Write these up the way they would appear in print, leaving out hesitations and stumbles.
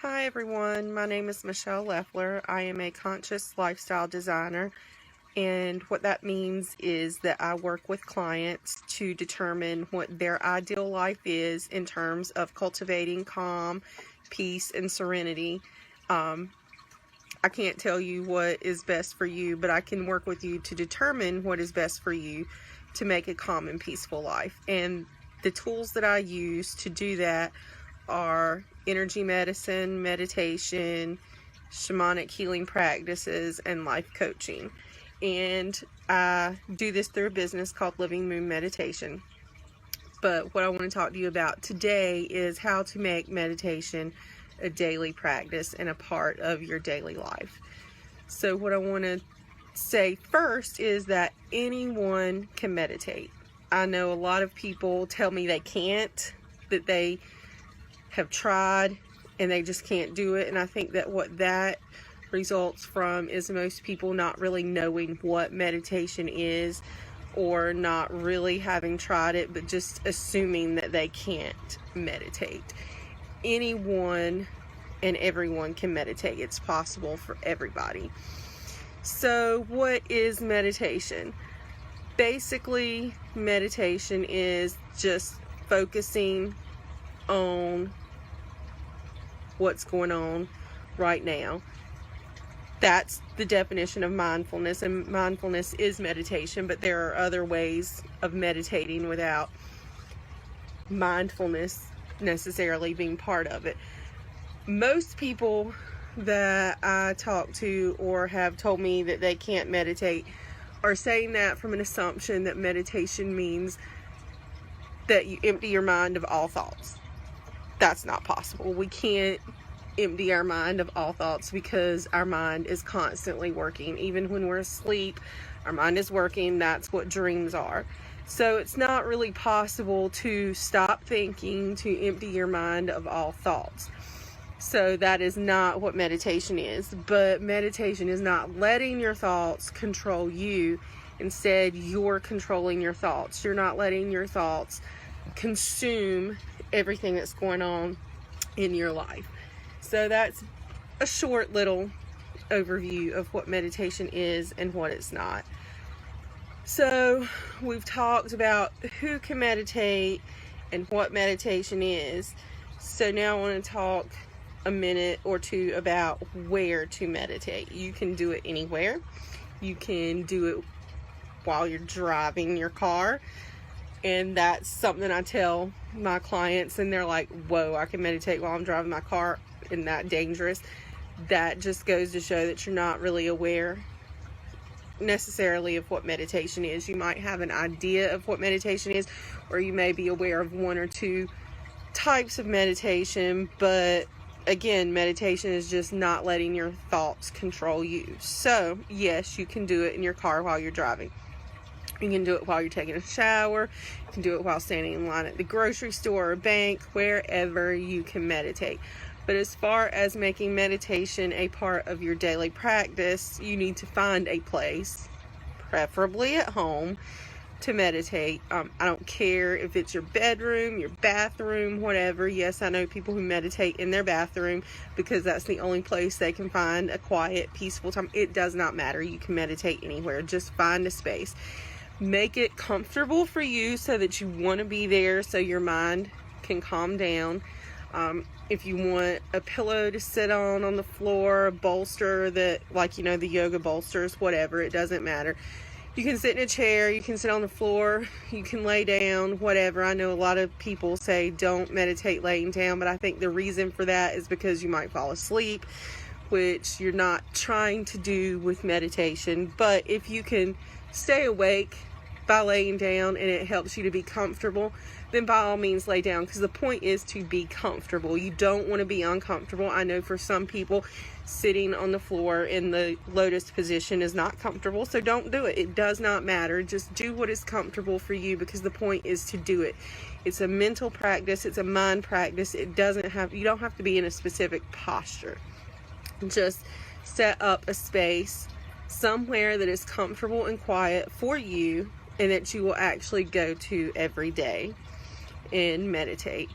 Hi everyone, my name is Michelle Leffler. I am a conscious lifestyle designer, and what that means is that I work with clients to determine what their ideal life is in terms of cultivating calm, peace, and serenity. I can't tell you what is best for you, but I can work with you to determine what is best for you to make a calm and peaceful life. And the tools that I use to do that are energy medicine, meditation, shamanic healing practices, and life coaching. And I do this through a business called Living Moon Meditation. But what I want to talk to you about today is how to make meditation a daily practice and a part of your daily life. So what I want to say first is that anyone can meditate. I know a lot of people tell me they can't, that they have tried and they just can't do it, and I think that what that results from is most people not really knowing what meditation is, or not really having tried it but just assuming that they can't meditate. Anyone and everyone can meditate. It's possible for everybody. So what is meditation? Basically, meditation is just focusing on what's going on right now. That's the definition of mindfulness, and mindfulness is meditation, but there are other ways of meditating without mindfulness necessarily being part of it. Most people that I talk to or have told me that they can't meditate are saying that from an assumption that meditation means that you empty your mind of all thoughts. That's not possible. We can't empty our mind of all thoughts because our mind is constantly working. Even when we're asleep, our mind is working. That's what dreams are. So it's not really possible to stop thinking, to empty your mind of all thoughts. So that is not what meditation is. But meditation is not letting your thoughts control you. Instead, you're controlling your thoughts. You're not letting your thoughts consume everything that's going on in your life. So that's a short little overview of what meditation is and what it's not. So we've talked about who can meditate and what meditation is. So now I want to talk a minute or two about where to meditate. You can do it anywhere. You can do it while you're driving your car. And that's something I tell my clients, and they're like, whoa, I can meditate while I'm driving my car, isn't that dangerous? That just goes to show that you're not really aware necessarily of what meditation is. You might have an idea of what meditation is, or you may be aware of one or two types of meditation, but again, meditation is just not letting your thoughts control you. So yes, you can do it in your car while you're driving. You can do it while you're taking a shower. You can do it while standing in line at the grocery store or bank, wherever you can meditate. But as far as making meditation a part of your daily practice, you need to find a place, preferably at home, to meditate. I don't care if it's your bedroom, your bathroom, whatever. Yes, I know people who meditate in their bathroom because that's the only place they can find a quiet, peaceful time. It does not matter. You can meditate anywhere. Just find a space. Make it comfortable for you so that you want to be there, so your mind can calm down. If you want a pillow to sit on the floor, a bolster that, like, the yoga bolsters, whatever, it doesn't matter. You can sit in a chair, you can sit on the floor, you can lay down, whatever. I know a lot of people say don't meditate laying down, but I think the reason for that is because you might fall asleep, which you're not trying to do with meditation. But if you can stay awake by laying down and it helps you to be comfortable, then by all means lay down, because the point is to be comfortable. You don't want to be uncomfortable. I know for some people sitting on the floor in the lotus position is not comfortable, so don't do it. It does not matter. Just do what is comfortable for you, because the point is to do it. It's a mental practice. It's a mind practice. You don't have to be in a specific posture. Just set up a space somewhere that is comfortable and quiet for you, and that you will actually go to every day and meditate.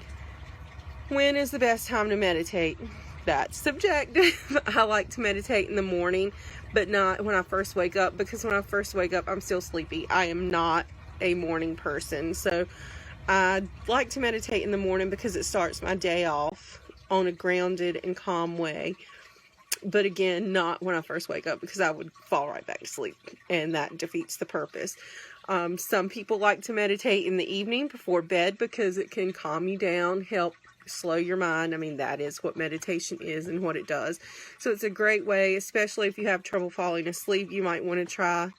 When is the best time to meditate? That's subjective. I like to meditate in the morning, but not when I first wake up, because when I first wake up, I'm still sleepy. I am not a morning person. So I like to meditate in the morning because it starts my day off on a grounded and calm way. But again, not when I first wake up, because I would fall right back to sleep, and that defeats the purpose. Some people like to meditate in the evening before bed because it can calm you down, help slow your mind. I mean, that is what meditation is and what it does. So it's a great way, especially if you have trouble falling asleep. You might want to try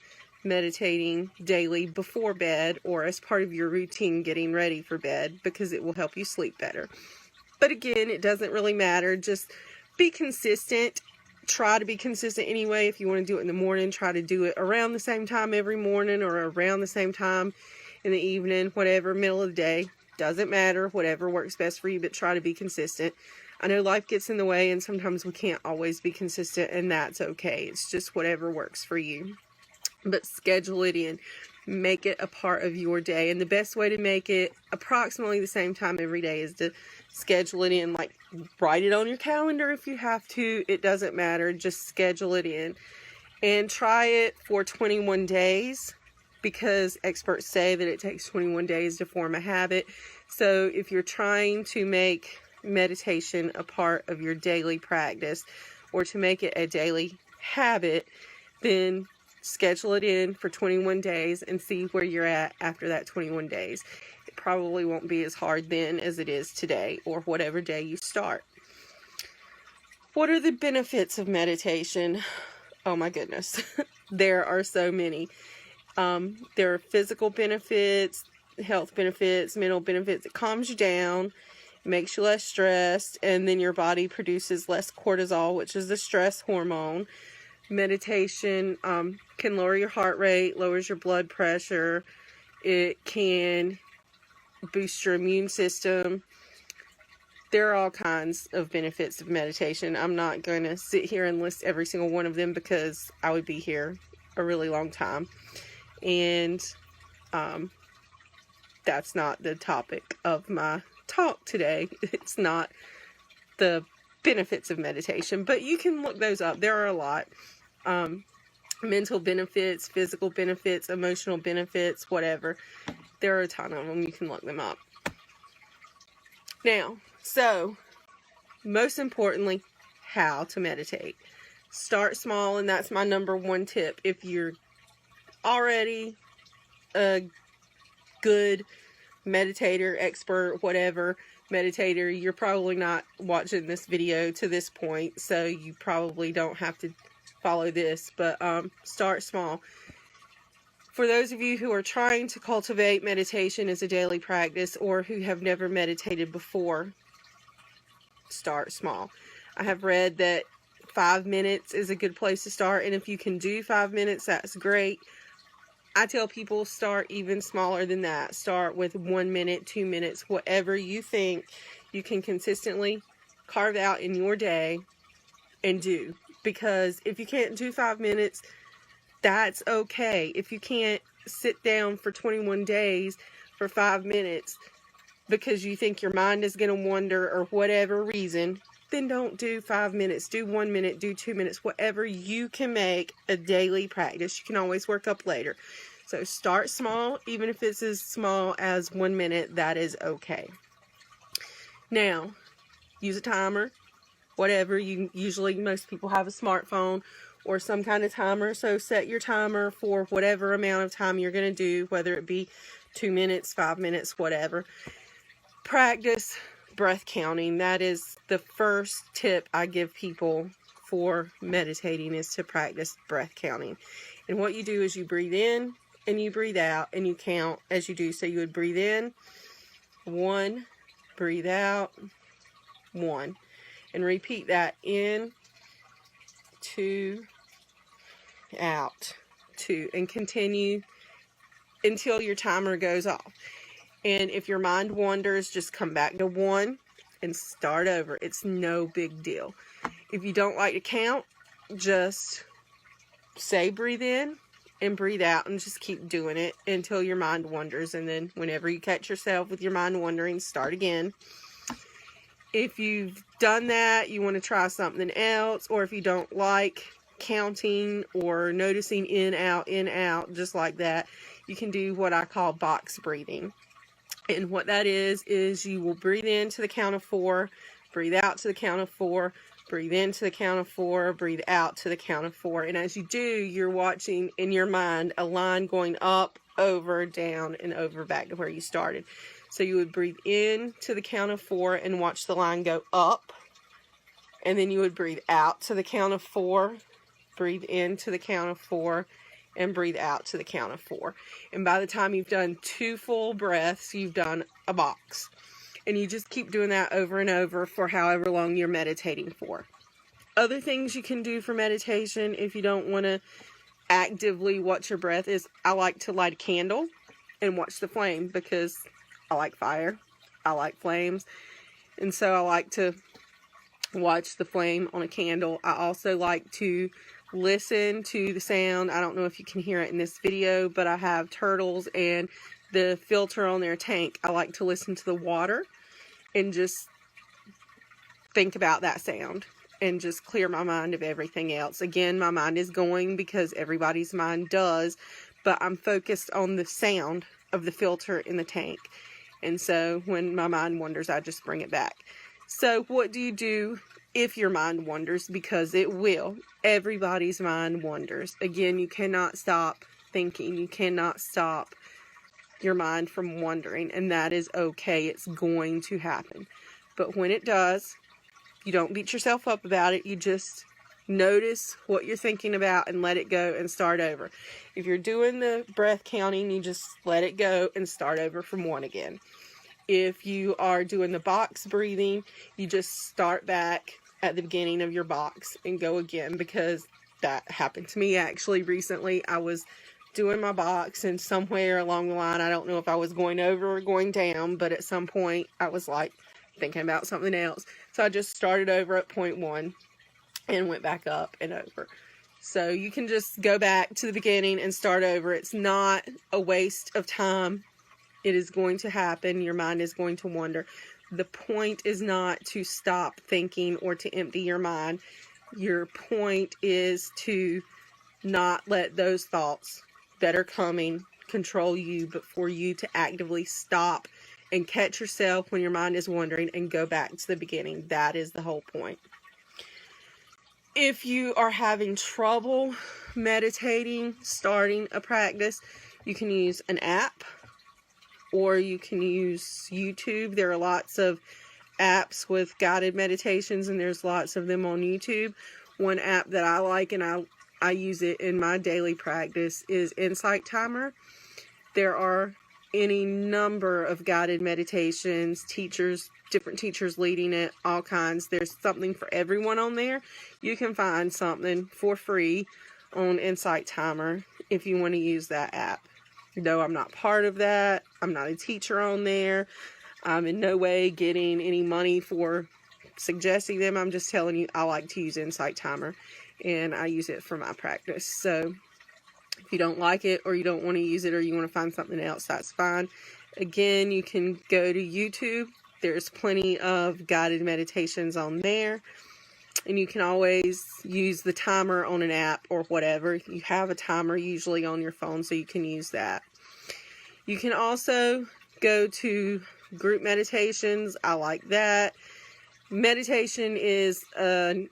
meditating daily before bed, or as part of your routine getting ready for bed, because it will help you sleep better. But again, it doesn't really matter. Just be consistent. Try to be consistent anyway. If you want to do it in the morning, try to do it around the same time every morning, or around the same time in the evening, whatever, middle of the day. Doesn't matter, whatever works best for you, but try to be consistent. I know life gets in the way, and sometimes we can't always be consistent, and that's okay. It's just whatever works for you. But schedule it in. Make it a part of your day. And the best way to make it approximately the same time every day is to schedule it in. Like, write it on your calendar if you have to. It doesn't matter. Just schedule it in. And try it for 21 days, because experts say that it takes 21 days to form a habit. So if you're trying to make meditation a part of your daily practice, or to make it a daily habit, then schedule it in for 21 days and see where you're at after that 21 days. It probably won't be as hard then as it is today, or whatever day you start. What are the benefits of meditation? Oh my goodness. There are so many. There are physical benefits, health benefits, mental benefits. It calms you down, it makes you less stressed, and then your body produces less cortisol, which is the stress hormone. Meditation can lower your heart rate, lowers your blood pressure. It can boost your immune system. There are all kinds of benefits of meditation. I'm not going to sit here and list every single one of them, because I would be here a really long time. And that's not the topic of my talk today. It's not the benefits of meditation, but you can look those up. There are a lot. Mental benefits, physical benefits, emotional benefits, whatever. There are a ton of them. You can look them up. Now, so most importantly, how to meditate. Start small, and that's my number one tip. If you're already a good meditator, expert, whatever meditator, you're probably not watching this video to this point, so you probably don't have to follow this, but start small. For those of you who are trying to cultivate meditation as a daily practice, or who have never meditated before, start small. I have read that 5 minutes is a good place to start, and if you can do 5 minutes, that's great. I tell people start even smaller than that. Start with 1 minute, 2 minutes, whatever you think you can consistently carve out in your day and do. Because if you can't do 5 minutes, that's okay. If you can't sit down for 21 days for 5 minutes because you think your mind is going to wander, or whatever reason, then don't do 5 minutes. Do 1 minute, do 2 minutes, whatever you can make a daily practice. You can always work up later. So start small. Even if it's as small as 1 minute, that is okay. Now, use a timer. Whatever, most people have a smartphone or some kind of timer, so set your timer for whatever amount of time you're going to do, whether it be 2 minutes, 5 minutes, whatever. Practice breath counting. That is the first tip I give people for meditating, is to practice breath counting. And what you do is you breathe in and you breathe out, and you count as you do. So you would breathe in, 1, breathe out, 1. And repeat that, in, 2, out, 2, and continue until your timer goes off. And if your mind wanders, just come back to 1 and start over. It's no big deal. If you don't like to count, just say breathe in and breathe out, and just keep doing it until your mind wanders. And then whenever you catch yourself with your mind wandering, start again. If you've done that, you want to try something else, or if you don't like counting or noticing in, out, just like that, you can do what I call box breathing. And what that is you will breathe in to the count of 4, breathe out to the count of 4, breathe in to the count of 4, breathe out to the count of 4. And as you do, you're watching in your mind a line going up, over, down, and over back to where you started. So you would breathe in to the count of 4 and watch the line go up. And then you would breathe out to the count of 4, breathe in to the count of 4, and breathe out to the count of 4. And by the time you've done 2 full breaths, you've done a box. And you just keep doing that over and over for however long you're meditating for. Other things you can do for meditation if you don't want to actively watch your breath is I like to light a candle and watch the flame, because I like fire, I like flames, and so I like to watch the flame on a candle. I also like to listen to the sound. I don't know if you can hear it in this video, but I have turtles and the filter on their tank. I like to listen to the water and just think about that sound and just clear my mind of everything else. Again, my mind is going, because everybody's mind does, but I'm focused on the sound of the filter in the tank. And so when my mind wanders, I just bring it back. So what do you do if your mind wanders? Because it will. Everybody's mind wanders. Again, you cannot stop thinking. You cannot stop your mind from wandering, and that is okay. It's going to happen. But when it does, you don't beat yourself up about it. You just notice what you're thinking about and let it go and start over. If you're doing the breath counting, you just let it go and start over from 1 again. If you are doing the box breathing, you just start back at the beginning of your box and go again, because that happened to me actually recently. I was doing my box, and somewhere along the line, I don't know if I was going over or going down, but at some point I was like thinking about something else. So I just started over at point 1 and went back up and over. So you can just go back to the beginning and start over. It's not a waste of time. It is going to happen. Your mind is going to wander. The point is not to stop thinking or to empty your mind. Your point is to not let those thoughts that are coming control you, but for you to actively stop and catch yourself when your mind is wandering and go back to the beginning. That is the whole point. If you are having trouble meditating, starting a practice, you can use an app, or you can use YouTube. There are lots of apps with guided meditations, and there's lots of them on YouTube. One app that I like, and I use it in my daily practice, is Insight Timer. There are any number of guided meditations, different teachers leading it, all kinds. There's something for everyone on there. You can find something for free on Insight Timer if you want to use that app. Though I'm not part of that, I'm not a teacher on there, I'm in no way getting any money for suggesting them. I'm just telling you I like to use Insight Timer, and I use it for my practice. So if you don't like it, or you don't want to use it, or you want to find something else, that's fine. Again, you can go to YouTube. There's plenty of guided meditations on there. And you can always use the timer on an app or whatever. You have a timer usually on your phone, so you can use that. You can also go to group meditations. I like that. Meditation is a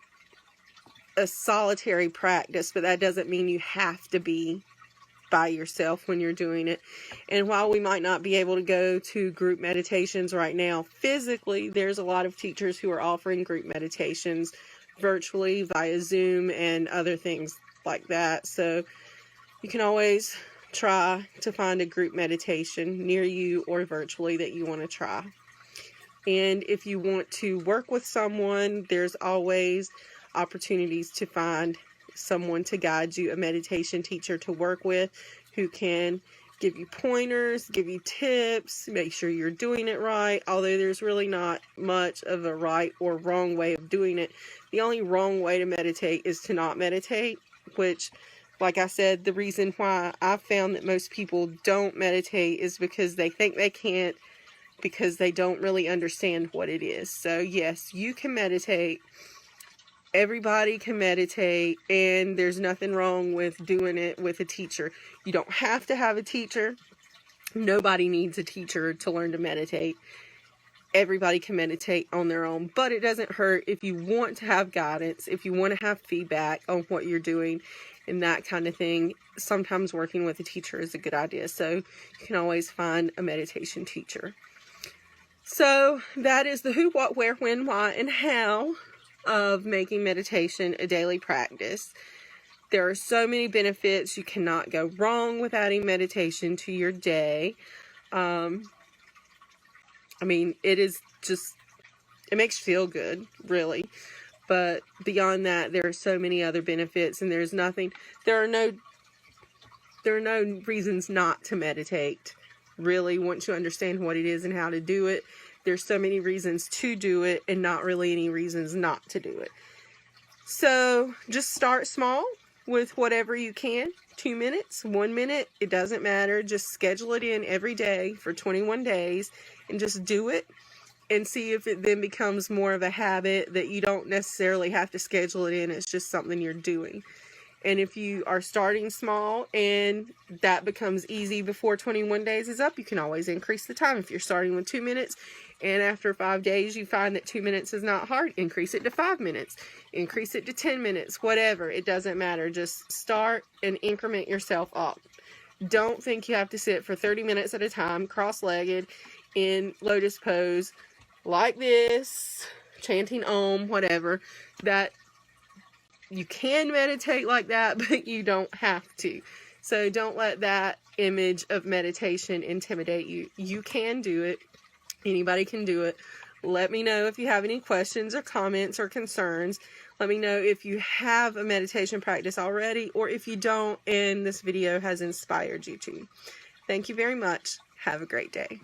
solitary practice, but that doesn't mean you have to be by yourself when you're doing it. And while we might not be able to go to group meditations right now physically, there's a lot of teachers who are offering group meditations virtually via Zoom and other things like that. So you can always try to find a group meditation near you or virtually that you want to try. And if you want to work with someone, there's always opportunities to find someone to guide you, a meditation teacher to work with who can give you pointers, give you tips, make sure you're doing it right. Although there's really not much of a right or wrong way of doing it. The only wrong way to meditate is to not meditate, which, like I said, the reason why I found that most people don't meditate is because they think they can't because they don't really understand what it is. So yes, you can meditate. Everybody can meditate, and there's nothing wrong with doing it with a teacher. You don't have to have a teacher. Nobody needs a teacher to learn to meditate. Everybody can meditate on their own, but it doesn't hurt if you want to have guidance, if you want to have feedback on what you're doing and that kind of thing. Sometimes working with a teacher is a good idea, so you can always find a meditation teacher. So that is the who, what, where, when, why, and how of making meditation a daily practice. There are so many benefits. You cannot go wrong with adding meditation to your day. I mean, it makes you feel good, really. But beyond that, there are so many other benefits, and there are no reasons not to meditate, really, once you understand what it is and how to do it. There's so many reasons to do it and not really any reasons not to do it. So just start small with whatever you can. 2 minutes, 1 minute, it doesn't matter. Just schedule it in every day for 21 days and just do it, and see if it then becomes more of a habit that you don't necessarily have to schedule it in. It's just something you're doing. And if you are starting small and that becomes easy before 21 days is up, you can always increase the time. If you're starting with 2 minutes and after 5 days you find that 2 minutes is not hard, increase it to 5 minutes, increase it to 10 minutes, whatever. It doesn't matter. Just start and increment yourself up. Don't think you have to sit for 30 minutes at a time, cross-legged, in lotus pose, like this, chanting Om, whatever. That you can meditate like that, but you don't have to. So don't let that image of meditation intimidate you. You can do it. Anybody can do it. Let me know if you have any questions or comments or concerns. Let me know if you have a meditation practice already, or if you don't and this video has inspired you to. Thank you very much. Have a great day.